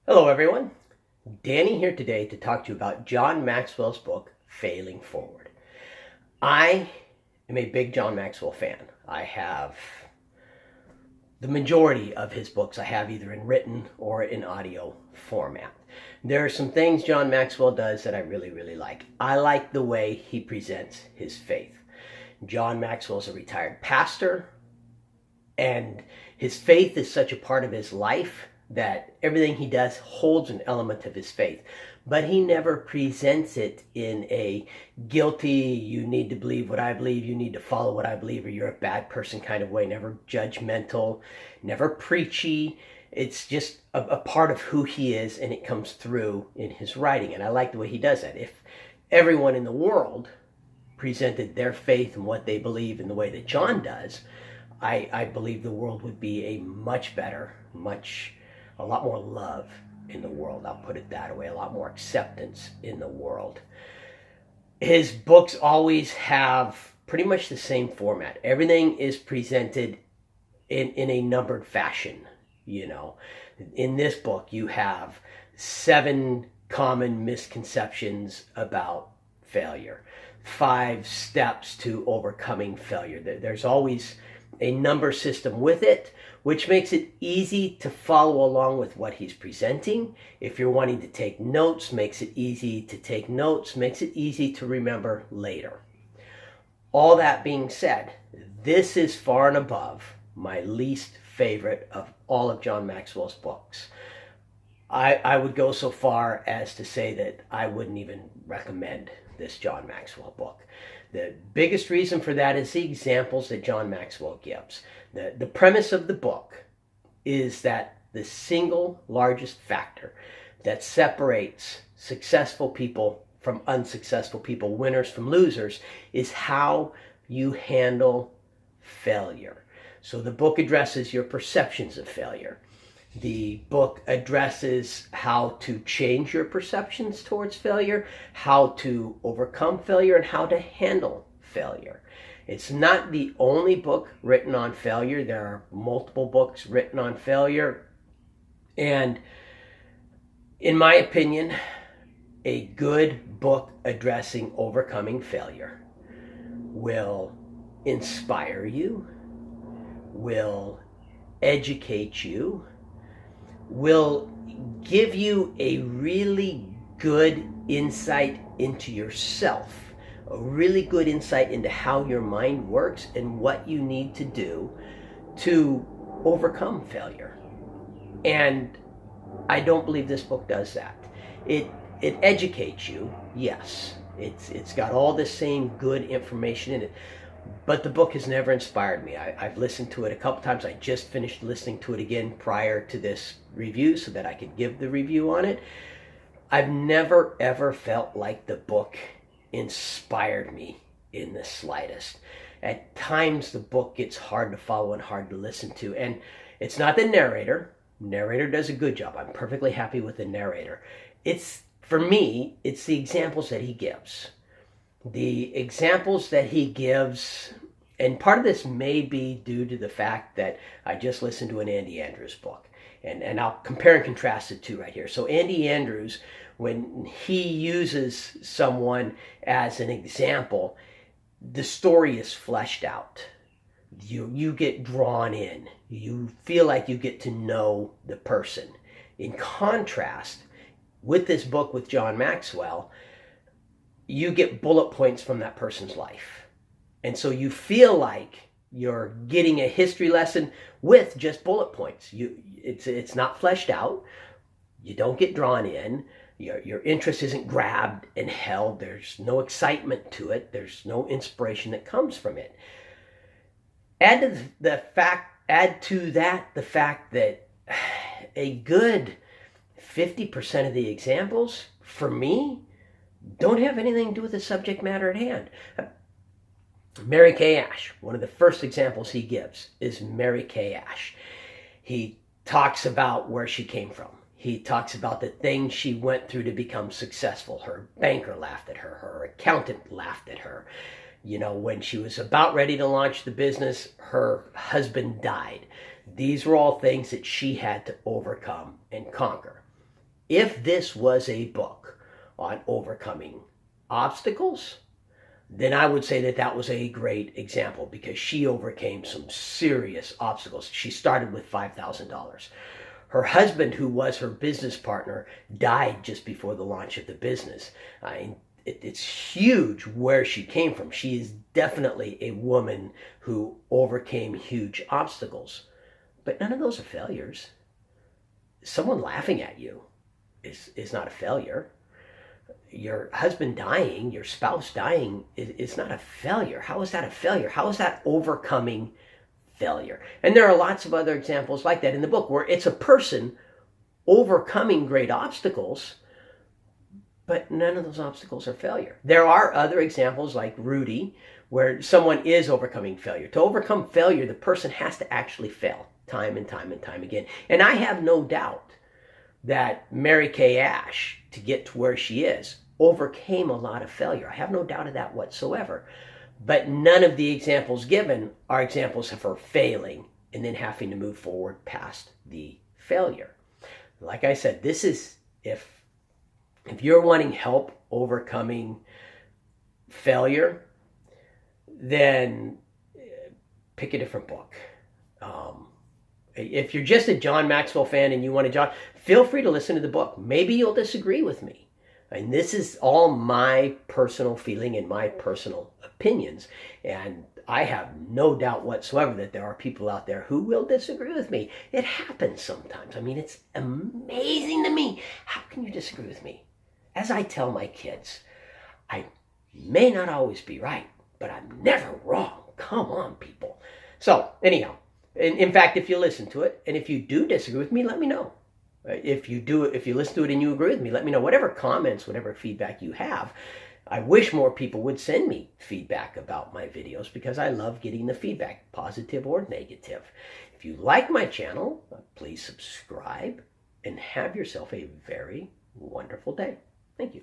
Hello everyone, Danny here today to talk to you about John Maxwell's book, Failing Forward. I am a big John Maxwell fan. I have the majority of his books I have either in written or in audio format. There are some things John Maxwell does that I really like. I like the way he presents his faith. John Maxwell is a retired pastor, and his faith is such a part of his life that everything he does holds an element of his faith. But he never presents it in a guilty, you need to believe what I believe, you need to follow what I believe, or you're a bad person kind of way. Never judgmental, never preachy. It's just a part of who he is, and it comes through in his writing. And I like the way he does that. If everyone in the world presented their faith and what they believe in the way that John does, I believe the world would be a much better, a lot more love in the world. I'll put it that way. A lot more acceptance in the world. His books always have pretty much the same format. Everything is presented in a numbered fashion. In this book, you have 7 common misconceptions about failure, 5 steps to overcoming failure. There's always a number system with it, which makes it easy to follow along with what he's presenting. If you're wanting to take notes, makes it easy to take notes, makes it easy to remember later. All that being said, this is far and above my least favorite of all of John Maxwell's books. I would go so far as to say that I wouldn't even recommend this John Maxwell book. The biggest reason for that is the examples that John Maxwell gives. The premise of the book is that the single largest factor that separates successful people from unsuccessful people, winners from losers, is how you handle failure. So the book addresses your perceptions of failure. The book addresses how to change your perceptions towards failure, how to overcome failure, and how to handle failure. It's not the only book written on failure. There are multiple books written on failure. And in my opinion, a good book addressing overcoming failure will inspire you, will educate you, will give you a really good insight into yourself, a really good insight into how your mind works and what you need to do to overcome failure. And I don't believe this book does that. It educates you, yes. It's got all the same good information in it. But the book has never inspired me. I've listened to it a couple times. I just finished listening to it again prior to this review so that I could give the review on it. I've never ever felt like the book inspired me in the slightest. At times the book gets hard to follow and hard to listen to. And it's not the narrator. Narrator does a good job. I'm perfectly happy with the narrator. For me, it's the examples that he gives. The examples that he gives, and part of this may be due to the fact that I just listened to an Andy Andrews book, and I'll compare and contrast the two right here. So Andy Andrews, when he uses someone as an example, the story is fleshed out. You get drawn in. You feel like you get to know the person. In contrast, with this book with John Maxwell, you get bullet points from that person's life. And so you feel like you're getting a history lesson with just bullet points. It's not fleshed out. You don't get drawn in. Your interest isn't grabbed and held. There's no excitement to it. There's no inspiration that comes from it. Add to that the fact that a good 50% of the examples, for me, don't have anything to do with the subject matter at hand. Mary Kay Ash, one of the first examples he gives is Mary Kay Ash. He talks about where she came from. He talks about the things she went through to become successful. Her banker laughed at her. Her accountant laughed at her. When she was about ready to launch the business, her husband died. These were all things that she had to overcome and conquer. if this was a book on overcoming obstacles, then I would say that that was a great example, because she overcame some serious obstacles. She started with $5,000. Her husband, who was her business partner, died just before the launch of the business. It's huge where she came from. She is definitely a woman who overcame huge obstacles. But none of those are failures. Someone laughing at you is not a failure. Your husband dying, your spouse dying is not a failure. How is that a failure? How is that overcoming failure? And there are lots of other examples like that in the book, where it's a person overcoming great obstacles, but none of those obstacles are failure. There are other examples like Rudy, where someone is overcoming failure. To overcome failure, the person has to actually fail time and time and time again. And I have no doubt that Mary Kay Ash, to get to where she is, overcame a lot of failure. I have no doubt of that whatsoever. But none of the examples given are examples of her failing and then having to move forward past the failure. Like I said, this is, if you're wanting help overcoming failure, then pick a different book. If you're just a John Maxwell fan and you want to John, feel free to listen to the book. Maybe you'll disagree with me. And this is all my personal feeling and my personal opinions. And I have no doubt whatsoever that there are people out there who will disagree with me. It happens sometimes. I mean, it's amazing to me. How can you disagree with me? As I tell my kids, I may not always be right, but I'm never wrong. Come on, people. So anyhow, in fact, if you listen to it, and if you do disagree with me, let me know. If you listen to it and you agree with me, let me know. Whatever comments, whatever feedback you have. I wish more people would send me feedback about my videos, because I love getting the feedback, positive or negative. If you like my channel, please subscribe and have yourself a very wonderful day. Thank you.